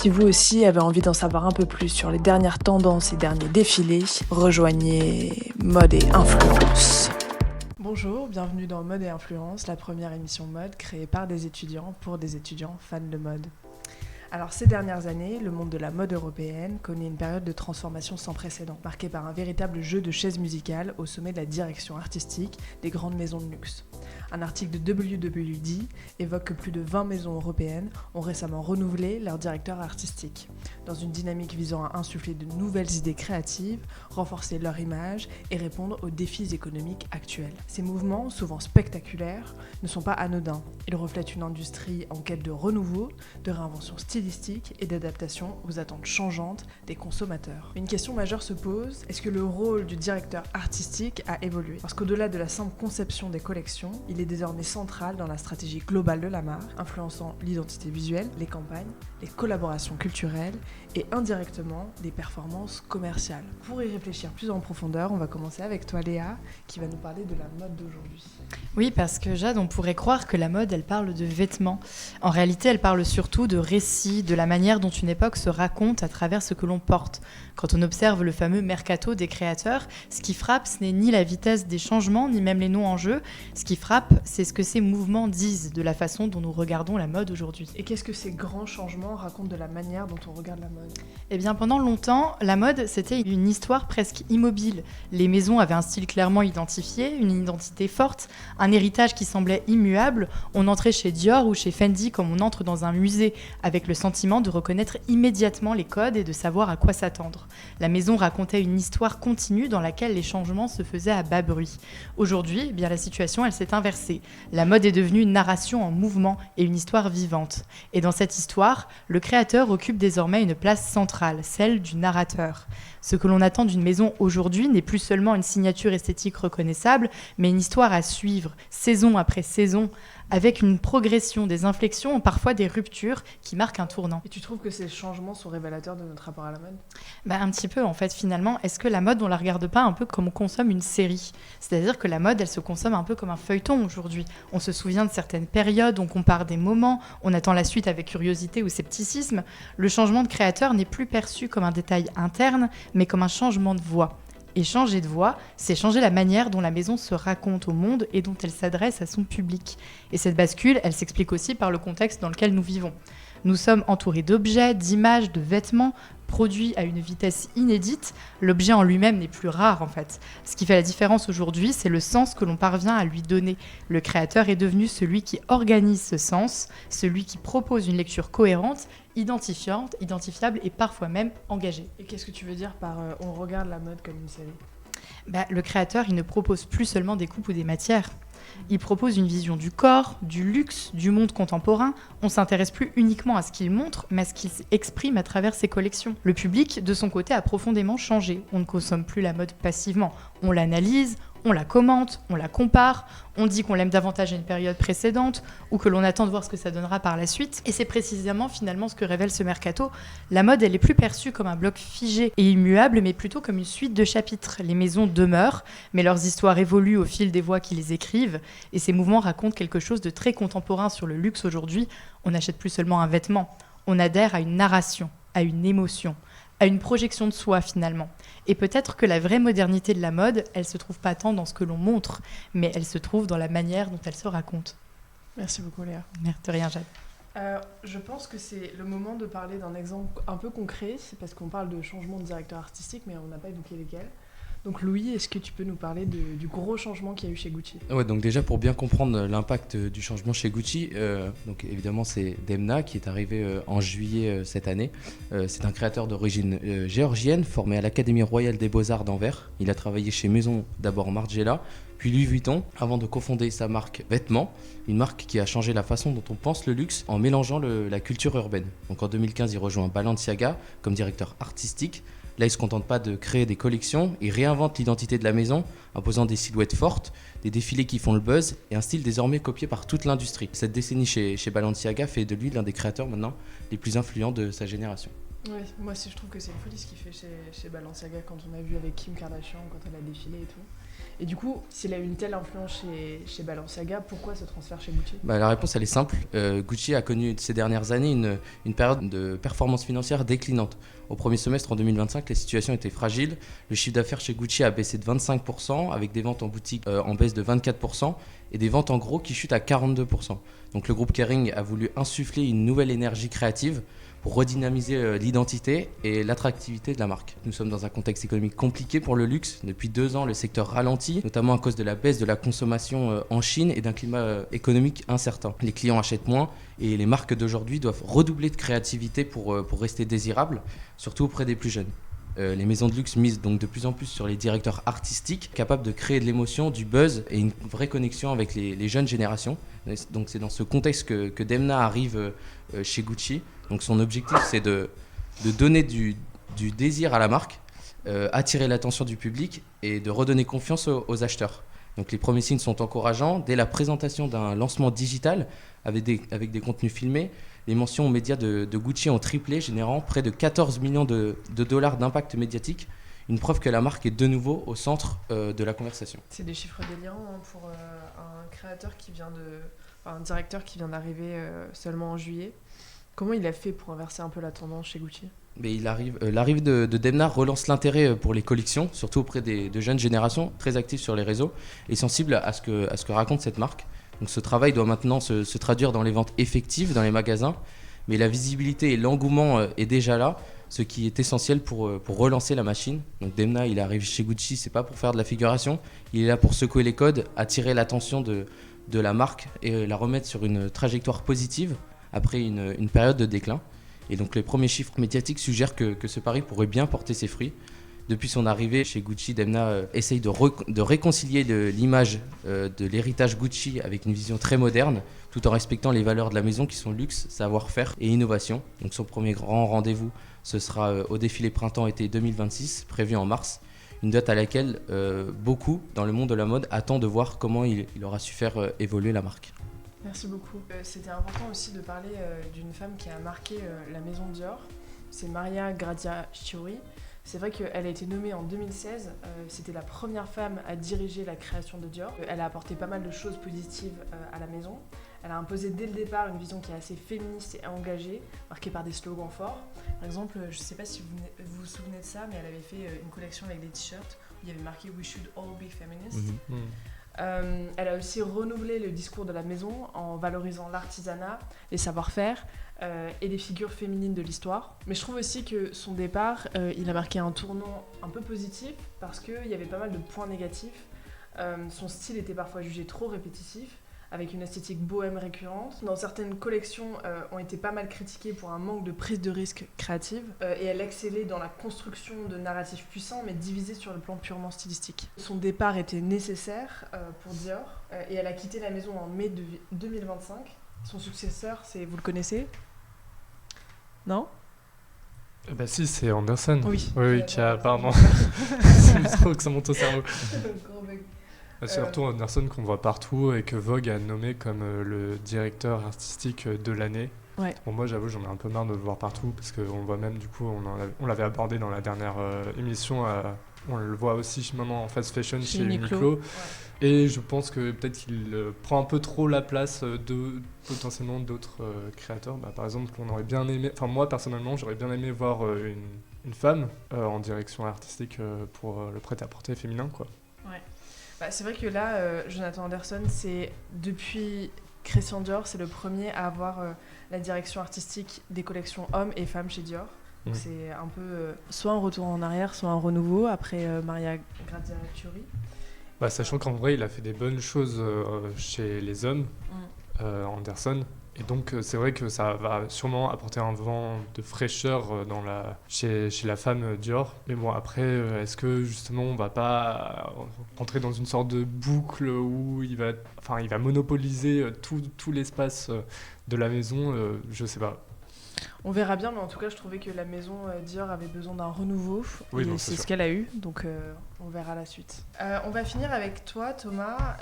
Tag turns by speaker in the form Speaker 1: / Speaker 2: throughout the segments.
Speaker 1: Si vous aussi avez envie d'en savoir un peu plus sur les dernières tendances et derniers défilés, rejoignez Mode et Influence. Bonjour, bienvenue dans Mode et Influence, la première émission mode créée par des étudiants pour des étudiants fans de mode. Alors ces dernières années, le monde de la mode européenne connaît une période de transformation sans précédent, marquée par un véritable jeu de chaises musicales au sommet de la direction artistique des grandes maisons de luxe. Un article de WWD évoque que plus de 20 maisons européennes ont récemment renouvelé leur directeur artistique, dans une dynamique visant à insuffler de nouvelles idées créatives, renforcer leur image et répondre aux défis économiques actuels. Ces mouvements, souvent spectaculaires, ne sont pas anodins. Ils reflètent une industrie en quête de renouveau, de réinvention stylistique et d'adaptation aux attentes changeantes des consommateurs. Une question majeure se pose, est-ce que le rôle du directeur artistique a évolué ? Parce qu'au-delà de la simple conception des collections, il est désormais central dans la stratégie globale de la marque, influençant l'identité visuelle, les campagnes, les collaborations culturelles et indirectement des performances commerciales. Pour y réfléchir plus en profondeur, on va commencer avec toi Léa, qui va nous parler de la mode d'aujourd'hui.
Speaker 2: Oui, parce que Jade, on pourrait croire que la mode, elle parle de vêtements. En réalité, elle parle surtout de récits, de la manière dont une époque se raconte à travers ce que l'on porte. Quand on observe le fameux mercato des créateurs, ce qui frappe, ce n'est ni la vitesse des changements, ni même les noms en jeu. Ce qui frappe, c'est ce que ces mouvements disent de la façon dont nous regardons la mode aujourd'hui.
Speaker 1: Et qu'est-ce que ces grands changements racontent de la manière dont on regarde la mode ?
Speaker 2: Eh bien, pendant longtemps, la mode, c'était une histoire presque immobile. Les maisons avaient un style clairement identifié, une identité forte, un héritage qui semblait immuable. On entrait chez Dior ou chez Fendi comme on entre dans un musée, avec le sentiment de reconnaître immédiatement les codes et de savoir à quoi s'attendre. La maison racontait une histoire continue dans laquelle les changements se faisaient à bas bruit. Aujourd'hui, eh bien, la situation, elle s'est inversée. La mode est devenue une narration en mouvement et une histoire vivante. Et dans cette histoire, le créateur occupe désormais une place centrale, celle du narrateur. Ce que l'on attend d'une maison aujourd'hui n'est plus seulement une signature esthétique reconnaissable, mais une histoire à suivre, saison après saison, avec une progression, des inflexions, parfois des ruptures qui marquent un tournant.
Speaker 1: Et tu trouves que ces changements sont révélateurs de notre rapport à la mode ?
Speaker 2: Un petit peu, en fait, finalement. Est-ce que la mode, on la regarde pas un peu comme on consomme une série ? C'est-à-dire que la mode, elle se consomme un peu comme un feuilleton aujourd'hui. On se souvient de certaines périodes, on compare des moments, on attend la suite avec curiosité ou scepticisme. Le changement de créateur n'est plus perçu comme un détail interne, mais comme un changement de voix. Et changer de voix, c'est changer la manière dont la maison se raconte au monde et dont elle s'adresse à son public. Et cette bascule, elle s'explique aussi par le contexte dans lequel nous vivons. Nous sommes entourés d'objets, d'images, de vêtements, produits à une vitesse inédite. L'objet en lui-même n'est plus rare en fait. Ce qui fait la différence aujourd'hui, c'est le sens que l'on parvient à lui donner. Le créateur est devenu celui qui organise ce sens, celui qui propose une lecture cohérente, identifiante, identifiable et parfois même engagée.
Speaker 1: Et qu'est-ce que tu veux dire par on regarde la mode comme une série ?
Speaker 2: Le créateur, il ne propose plus seulement des coupes ou des matières. Il propose une vision du corps, du luxe, du monde contemporain. On s'intéresse plus uniquement à ce qu'il montre, mais à ce qu'il exprime à travers ses collections. Le public, de son côté, a profondément changé. On ne consomme plus la mode passivement. On l'analyse, on la commente, on la compare, on dit qu'on l'aime davantage à une période précédente ou que l'on attend de voir ce que ça donnera par la suite. Et c'est précisément finalement ce que révèle ce mercato. La mode, elle est plus perçue comme un bloc figé et immuable, mais plutôt comme une suite de chapitres. Les maisons demeurent, mais leurs histoires évoluent au fil des voix qui les écrivent. Et ces mouvements racontent quelque chose de très contemporain sur le luxe aujourd'hui. On n'achète plus seulement un vêtement, on adhère à une narration, à une émotion, à une projection de soi finalement. Et peut-être que la vraie modernité de la mode, elle se trouve pas tant dans ce que l'on montre, mais elle se trouve dans la manière dont elle se raconte.
Speaker 1: Merci beaucoup Léa.
Speaker 2: Merci de rien, Jade.
Speaker 1: Je pense que c'est le moment de parler d'un exemple un peu concret, c'est parce qu'on parle de changement de directeur artistique, mais on n'a pas évoqué lesquels. Donc Louis, est-ce que tu peux nous parler du gros changement qu'il y a eu chez Gucci ?
Speaker 3: Ouais, donc déjà pour bien comprendre l'impact du changement chez Gucci, donc évidemment c'est Demna qui est arrivé en juillet cette année. C'est un créateur d'origine géorgienne formé à l'Académie royale des beaux-arts d'Anvers. Il a travaillé chez Maison d'abord Margiela, puis Louis Vuitton, avant de cofonder sa marque Vêtements, une marque qui a changé la façon dont on pense le luxe en mélangeant la culture urbaine. Donc en 2015, il rejoint Balenciaga comme directeur artistique. Là, il ne se contente pas de créer des collections, il réinvente l'identité de la maison en posant des silhouettes fortes, des défilés qui font le buzz et un style désormais copié par toute l'industrie. Cette décennie chez Balenciaga fait de lui l'un des créateurs maintenant les plus influents de sa génération.
Speaker 1: Oui, moi aussi je trouve que c'est une folie ce qu'il fait chez Balenciaga quand on a vu avec Kim Kardashian, quand elle a défilé et tout. Et du coup, s'il a eu une telle influence chez Balenciaga, pourquoi ce transfert chez Gucci ?
Speaker 3: La réponse, elle est simple. Gucci a connu ces dernières années une période de performance financière déclinante. Au premier semestre en 2025, la situation était fragile. Le chiffre d'affaires chez Gucci a baissé de 25%, avec des ventes en boutique en baisse de 24% et des ventes en gros qui chutent à 42%. Donc le groupe Kering a voulu insuffler une nouvelle énergie créative pour redynamiser l'identité et l'attractivité de la marque. Nous sommes dans un contexte économique compliqué pour le luxe. Depuis 2 ans, le secteur ralentit, notamment à cause de la baisse de la consommation en Chine et d'un climat économique incertain. Les clients achètent moins et les marques d'aujourd'hui doivent redoubler de créativité pour rester désirables, surtout auprès des plus jeunes. Les maisons de luxe misent donc de plus en plus sur les directeurs artistiques capables de créer de l'émotion, du buzz et une vraie connexion avec les jeunes générations. Donc c'est dans ce contexte que Demna arrive chez Gucci. Donc son objectif, c'est de donner du désir à la marque, attirer l'attention du public et de redonner confiance aux acheteurs. Donc les premiers signes sont encourageants. Dès la présentation d'un lancement digital avec des contenus filmés, les mentions aux médias de Gucci ont triplé, générant près de 14 millions de dollars d'impact médiatique. Une preuve que la marque est de nouveau au centre de la conversation.
Speaker 1: C'est des chiffres délirants pour un créateur un directeur qui vient d'arriver seulement en juillet. Comment il a fait pour inverser un peu la tendance chez Gucci ?
Speaker 3: Mais l'arrivée de Demna relance l'intérêt pour les collections, surtout auprès de jeunes générations, très actives sur les réseaux et sensibles à ce que raconte cette marque. Donc ce travail doit maintenant se traduire dans les ventes effectives dans les magasins, mais la visibilité et l'engouement est déjà là, ce qui est essentiel pour relancer la machine. Donc Demna, il arrive chez Gucci, c'est pas pour faire de la figuration, il est là pour secouer les codes, attirer l'attention de la marque et la remettre sur une trajectoire positive après une période de déclin. Et donc les premiers chiffres médiatiques suggèrent que ce pari pourrait bien porter ses fruits. Depuis son arrivée chez Gucci, Demna essaye de réconcilier l'image de l'héritage Gucci avec une vision très moderne, tout en respectant les valeurs de la maison qui sont luxe, savoir-faire et innovation. Donc son premier grand rendez-vous, ce sera au défilé printemps-été 2026, prévu en mars. Une date à laquelle beaucoup dans le monde de la mode attendent de voir comment il aura su faire évoluer la marque.
Speaker 1: Merci beaucoup. C'était important aussi de parler d'une femme qui a marqué la maison Dior. C'est Maria Grazia Chiuri. C'est vrai qu'elle a été nommée en 2016. C'était la première femme à diriger la création de Dior. Elle a apporté pas mal de choses positives à la maison. Elle a imposé dès le départ une vision qui est assez féministe et engagée, marquée par des slogans forts. Par exemple, je ne sais pas si vous vous souvenez de ça, mais elle avait fait une collection avec des t-shirts où il y avait marqué « We should all be feminists ». Elle a aussi renouvelé le discours de la maison en valorisant l'artisanat, les savoir-faire et les figures féminines de l'histoire. Mais je trouve aussi que son départ, il a marqué un tournant un peu positif parce qu'il y avait pas mal de points négatifs. Son style était parfois jugé trop répétitif, avec une esthétique bohème récurrente. Dans certaines collections, ont été pas mal critiquées pour un manque de prise de risque créative. Et elle excellait dans la construction de narratifs puissants, mais divisés sur le plan purement stylistique. Son départ était nécessaire pour Dior, et elle a quitté la maison en mai 2025. Son successeur, vous le connaissez ? Non ?
Speaker 4: Bah si, c'est Anderson.
Speaker 1: Oui,
Speaker 4: qui a apparemment... c'est trop que ça monte au cerveau. Surtout Anderson qu'on voit partout et que Vogue a nommé comme le directeur artistique de l'année.
Speaker 1: Ouais.
Speaker 4: Bon, moi j'avoue j'en ai un peu marre de le voir partout parce qu'on le voit même du coup, on l'avait abordé dans la dernière émission, on le voit aussi maintenant en fast fashion chez Uniqlo. Ouais. Et je pense que peut-être qu'il prend un peu trop la place de potentiellement d'autres créateurs. Par exemple, on aurait bien aimé, enfin moi personnellement j'aurais bien aimé voir une femme en direction artistique pour le prêt-à-porter féminin, quoi.
Speaker 1: Ouais. C'est vrai que là, Jonathan Anderson, c'est depuis Christian Dior, c'est le premier à avoir la direction artistique des collections hommes et femmes chez Dior. Donc c'est un peu soit un retour en arrière, soit un renouveau après Maria Grazia Chiuri.
Speaker 4: Sachant qu'en vrai, il a fait des bonnes choses chez les hommes, Anderson. Et donc, c'est vrai que ça va sûrement apporter un vent de fraîcheur chez la femme Dior. Mais bon, après, est-ce que justement, on va pas rentrer dans une sorte de boucle où il va monopoliser tout l'espace de la maison ? Je sais pas.
Speaker 1: On verra bien, mais en tout cas, je trouvais que la maison Dior avait besoin d'un renouveau. Oui, et c'est ce qu'elle a eu, donc on verra la suite. On va finir avec toi, Thomas.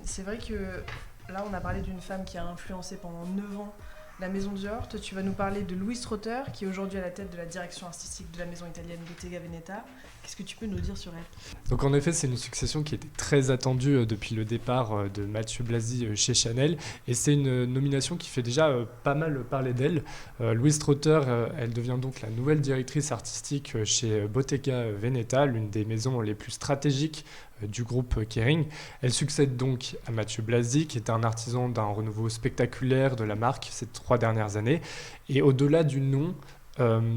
Speaker 1: C'est vrai que là, on a parlé d'une femme qui a influencé pendant 9 ans la maison Dior. Toi, tu vas nous parler de Louise Trotter, qui est aujourd'hui à la tête de la direction artistique de la maison italienne Bottega Veneta. Qu'est-ce que tu peux nous dire sur elle ?
Speaker 4: Donc en effet, c'est une succession qui était très attendue depuis le départ de Mathieu Blasi chez Chanel, et c'est une nomination qui fait déjà pas mal parler d'elle. Louise Trotter, elle devient donc la nouvelle directrice artistique chez Bottega Veneta, l'une des maisons les plus stratégiques du groupe Kering. Elle succède donc à Mathieu Blasi, qui est un artisan d'un renouveau spectaculaire de la marque ces 3 dernières années. Et au-delà du nom,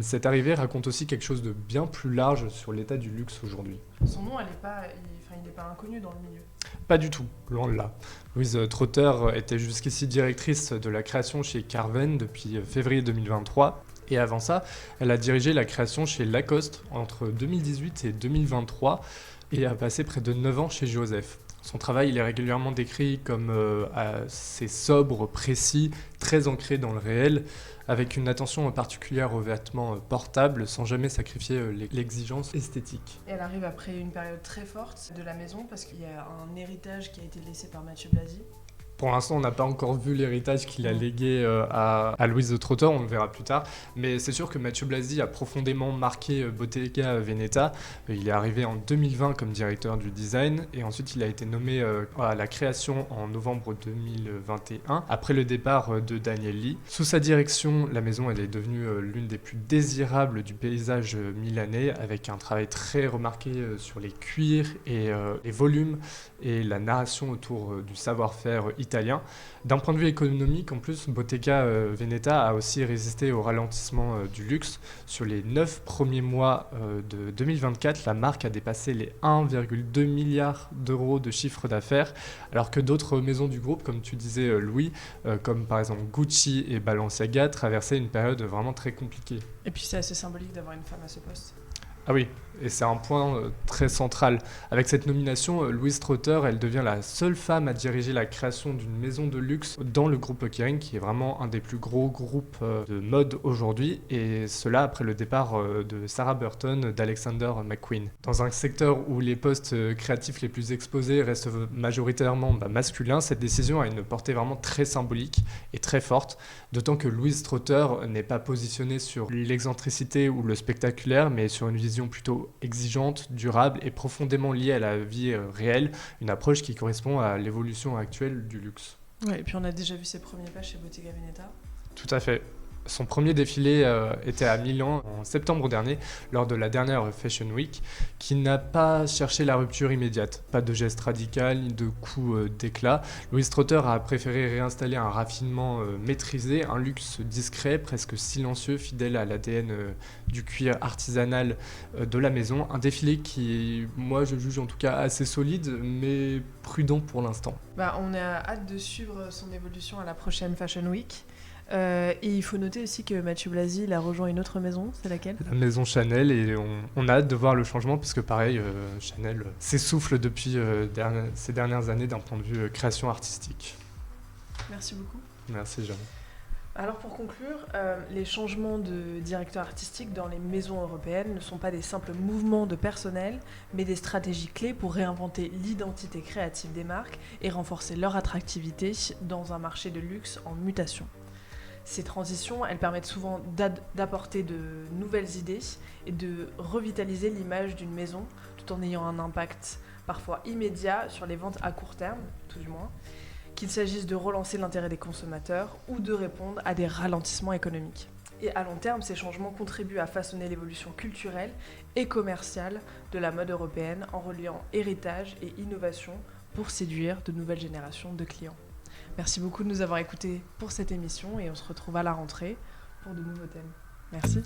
Speaker 4: cette arrivée raconte aussi quelque chose de bien plus large sur l'état du luxe aujourd'hui.
Speaker 1: Son nom, il n'est pas inconnu dans le milieu.
Speaker 4: Pas du tout, loin de là. Louise Trotter était jusqu'ici directrice de la création chez Carven depuis février 2023. Et avant ça, elle a dirigé la création chez Lacoste entre 2018 et 2023 et a passé près de 9 ans chez Joseph. Son travail, il est régulièrement décrit comme assez sobre, précis, très ancré dans le réel, avec une attention particulière aux vêtements portables, sans jamais sacrifier l'exigence esthétique.
Speaker 1: Et elle arrive après une période très forte de la maison, parce qu'il y a un héritage qui a été laissé par Mathieu Blasi.
Speaker 4: Pour l'instant, on n'a pas encore vu l'héritage qu'il a légué à Louise Trotter, on le verra plus tard. Mais c'est sûr que Mathieu Blasi a profondément marqué Bottega Veneta. Il est arrivé en 2020 comme directeur du design et ensuite il a été nommé à la création en novembre 2021, après le départ de Daniel Lee. Sous sa direction, la maison elle est devenue l'une des plus désirables du paysage milanais, avec un travail très remarqué sur les cuirs et les volumes et la narration autour du savoir-faire italien. D'un point de vue économique, en plus, Bottega Veneta a aussi résisté au ralentissement du luxe. Sur les 9 premiers mois de 2024, la marque a dépassé les 1,2 milliard d'euros de chiffre d'affaires, alors que d'autres maisons du groupe, comme tu disais Louis, comme par exemple Gucci et Balenciaga, traversaient une période vraiment très compliquée.
Speaker 1: Et puis c'est assez symbolique d'avoir une femme à ce poste.
Speaker 4: Ah oui, et c'est un point très central. Avec cette nomination, Louise Trotter, elle devient la seule femme à diriger la création d'une maison de luxe dans le groupe Kering, qui est vraiment un des plus gros groupes de mode aujourd'hui, et cela après le départ de Sarah Burton, d'Alexander McQueen. Dans un secteur où les postes créatifs les plus exposés restent majoritairement masculins, cette décision a une portée vraiment très symbolique et très forte, d'autant que Louise Trotter n'est pas positionnée sur l'excentricité ou le spectaculaire, mais sur une vision plutôt exigeante, durable et profondément liée à la vie réelle, une approche qui correspond à l'évolution actuelle du luxe.
Speaker 1: Ouais, et puis on a déjà vu ses premiers pas chez Bottega Veneta.
Speaker 4: Tout à fait. Son premier défilé était à Milan en septembre dernier, lors de la dernière Fashion Week, qui n'a pas cherché la rupture immédiate. Pas de geste radical, ni de coup d'éclat. Louise Trotter a préféré réinstaller un raffinement maîtrisé, un luxe discret, presque silencieux, fidèle à l'ADN du cuir artisanal de la maison. Un défilé qui, moi, je juge en tout cas assez solide, mais prudent pour l'instant.
Speaker 1: On a hâte de suivre son évolution à la prochaine Fashion Week. Et il faut noter aussi que Mathieu Blasi il a rejoint une autre maison, c'est laquelle ?
Speaker 4: La maison Chanel, et on a hâte de voir le changement, puisque pareil, Chanel s'essouffle depuis ces dernières années d'un point de vue création artistique.
Speaker 1: Merci beaucoup.
Speaker 4: Merci Jeanne.
Speaker 1: Alors pour conclure, les changements de directeur artistique dans les maisons européennes ne sont pas des simples mouvements de personnel, mais des stratégies clés pour réinventer l'identité créative des marques et renforcer leur attractivité dans un marché de luxe en mutation. Ces transitions, elles permettent souvent d'apporter de nouvelles idées et de revitaliser l'image d'une maison tout en ayant un impact parfois immédiat sur les ventes à court terme, tout du moins, qu'il s'agisse de relancer l'intérêt des consommateurs ou de répondre à des ralentissements économiques. Et à long terme, ces changements contribuent à façonner l'évolution culturelle et commerciale de la mode européenne en reliant héritage et innovation pour séduire de nouvelles générations de clients. Merci beaucoup de nous avoir écoutés pour cette émission et on se retrouve à la rentrée pour de nouveaux thèmes. Merci.